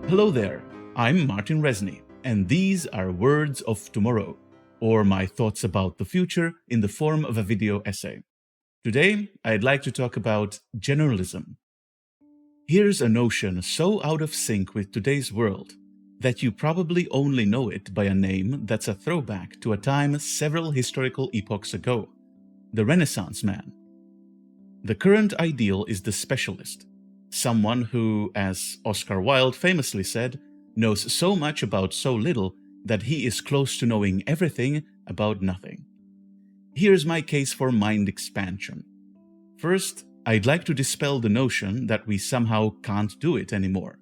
Hello there, I'm Martin Rezny, and these are Words of Tomorrow, or my thoughts about the future in the form of a video essay. Today, I'd like to talk about generalism. Here's a notion so out of sync with today's world that you probably only know it by a name that's a throwback to a time several historical epochs ago, the Renaissance man. The current ideal is the specialist, someone who, as Oscar Wilde famously said, knows so much about so little that he is close to knowing everything about nothing. Here's my case for mind expansion. First, I'd like to dispel the notion that we somehow can't do it anymore.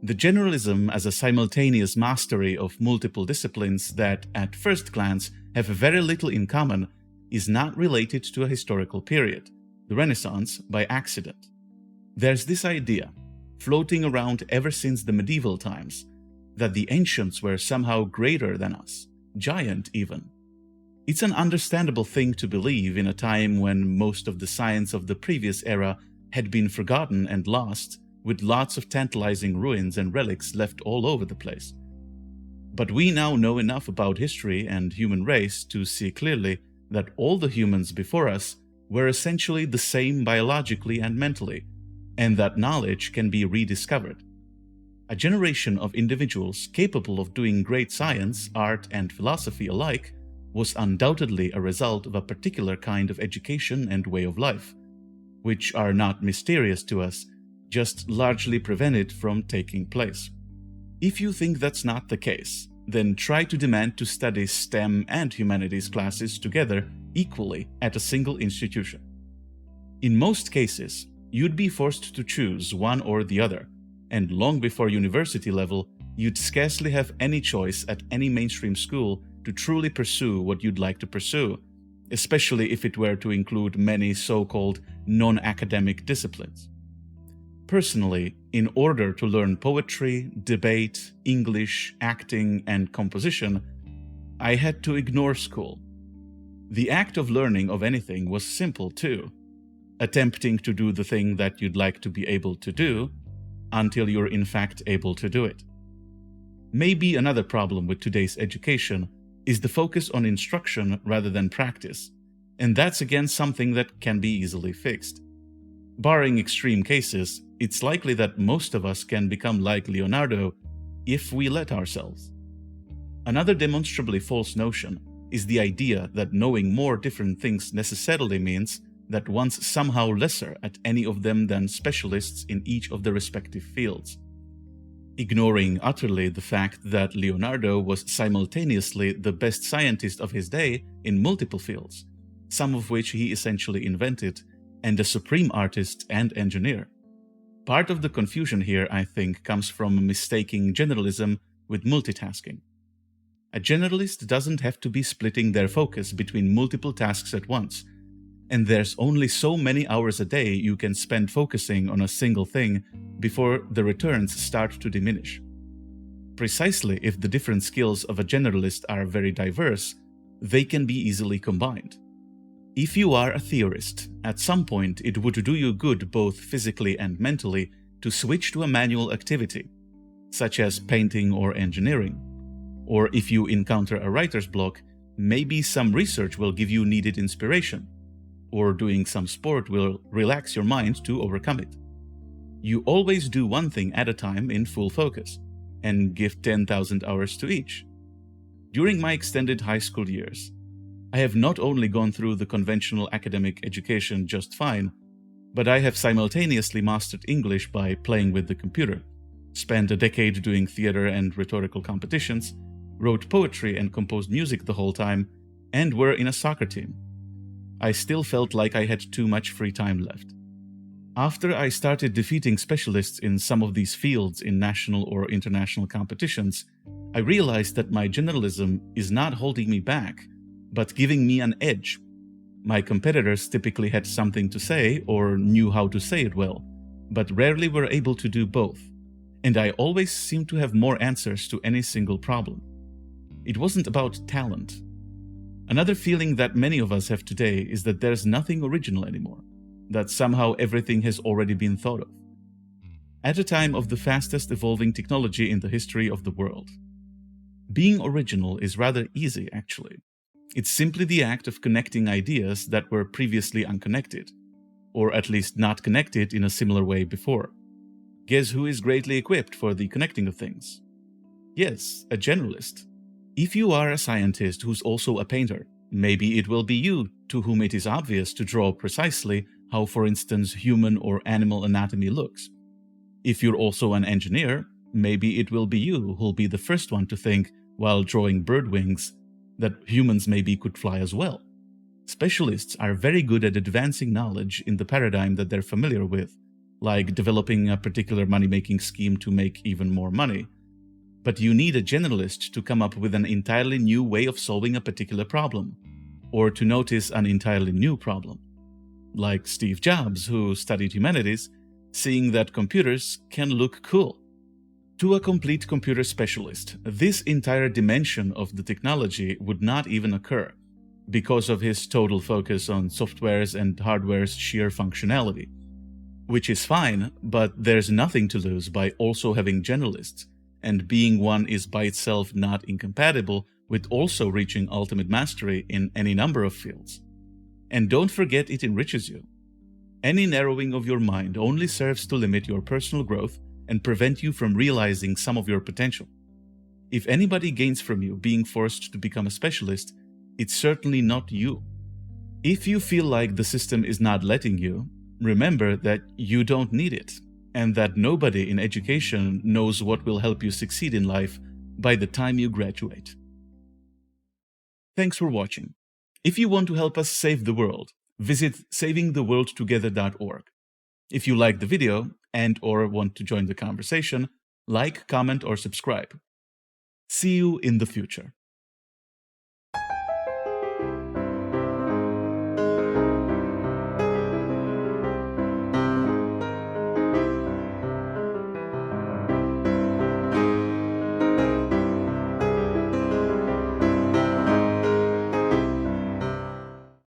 The generalism as a simultaneous mastery of multiple disciplines that, at first glance, have very little in common is not related to a historical period, the Renaissance, by accident. There's this idea, floating around ever since the medieval times, that the ancients were somehow greater than us, giant even. It's an understandable thing to believe in a time when most of the science of the previous era had been forgotten and lost, with lots of tantalizing ruins and relics left all over the place. But we now know enough about history and human race to see clearly that all the humans before us were essentially the same biologically and mentally, and that knowledge can be rediscovered. A generation of individuals capable of doing great science, art, and philosophy alike was undoubtedly a result of a particular kind of education and way of life, which are not mysterious to us, just largely prevented from taking place. If you think that's not the case, then try to demand to study STEM and humanities classes together equally at a single institution. In most cases, you'd be forced to choose one or the other, and long before university level, you'd scarcely have any choice at any mainstream school to truly pursue what you'd like to pursue, especially if it were to include many so-called non-academic disciplines. Personally, in order to learn poetry, debate, English, acting, and composition, I had to ignore school. The act of learning of anything was simple too, attempting to do the thing that you'd like to be able to do until you're in fact able to do it. Maybe another problem with today's education is the focus on instruction rather than practice, and that's again something that can be easily fixed. Barring extreme cases, it's likely that most of us can become like Leonardo if we let ourselves. Another demonstrably false notion is the idea that knowing more different things necessarily means that one's somehow lesser at any of them than specialists in each of the respective fields. Ignoring utterly the fact that Leonardo was simultaneously the best scientist of his day in multiple fields, some of which he essentially invented, and a supreme artist and engineer. Part of the confusion here, I think, comes from mistaking generalism with multitasking. A generalist doesn't have to be splitting their focus between multiple tasks at once, and there's only so many hours a day you can spend focusing on a single thing before the returns start to diminish. Precisely if the different skills of a generalist are very diverse, they can be easily combined. If you are a theorist, at some point it would do you good both physically and mentally to switch to a manual activity, such as painting or engineering. Or if you encounter a writer's block, maybe some research will give you needed inspiration, or doing some sport will relax your mind to overcome it. You always do one thing at a time in full focus, and give 10,000 hours to each. During my extended high school years, I have not only gone through the conventional academic education just fine, but I have simultaneously mastered English by playing with the computer, spent a decade doing theater and rhetorical competitions, wrote poetry and composed music the whole time, and were in a soccer team. I still felt like I had too much free time left. After I started defeating specialists in some of these fields in national or international competitions, I realized that my generalism is not holding me back, but giving me an edge. My competitors typically had something to say or knew how to say it well, but rarely were able to do both, and I always seemed to have more answers to any single problem. It wasn't about talent. Another feeling that many of us have today is that there's nothing original anymore, that somehow everything has already been thought of. at a time of the fastest evolving technology in the history of the world. Being original is rather easy, actually. It's simply the act of connecting ideas that were previously unconnected, or at least not connected in a similar way before. Guess who is greatly equipped for the connecting of things? Yes, a generalist. If you are a scientist who's also a painter, maybe it will be you to whom it is obvious to draw precisely how, for instance, human or animal anatomy looks. If you're also an engineer, maybe it will be you who'll be the first one to think, while drawing bird wings, that humans maybe could fly as well. Specialists are very good at advancing knowledge in the paradigm that they're familiar with, like developing a particular money-making scheme to make even more money. But you need a generalist to come up with an entirely new way of solving a particular problem, or to notice an entirely new problem. Like Steve Jobs, who studied humanities, seeing that computers can look cool. To a complete computer specialist, this entire dimension of the technology would not even occur, because of his total focus on software's and hardware's sheer functionality. Which is fine, but there's nothing to lose by also having generalists, and being one is by itself not incompatible with also reaching ultimate mastery in any number of fields. And don't forget, it enriches you. Any narrowing of your mind only serves to limit your personal growth and prevent you from realizing some of your potential. If anybody gains from you being forced to become a specialist, it's certainly not you. If you feel like the system is not letting you, remember that you don't need it, and that nobody in education knows what will help you succeed in life by the time you graduate. Thanks for watching. If you want to help us save the world, visit savingtheworldtogether.org. If you like the video and/or want to join the conversation, like, comment, or subscribe. See you in the future.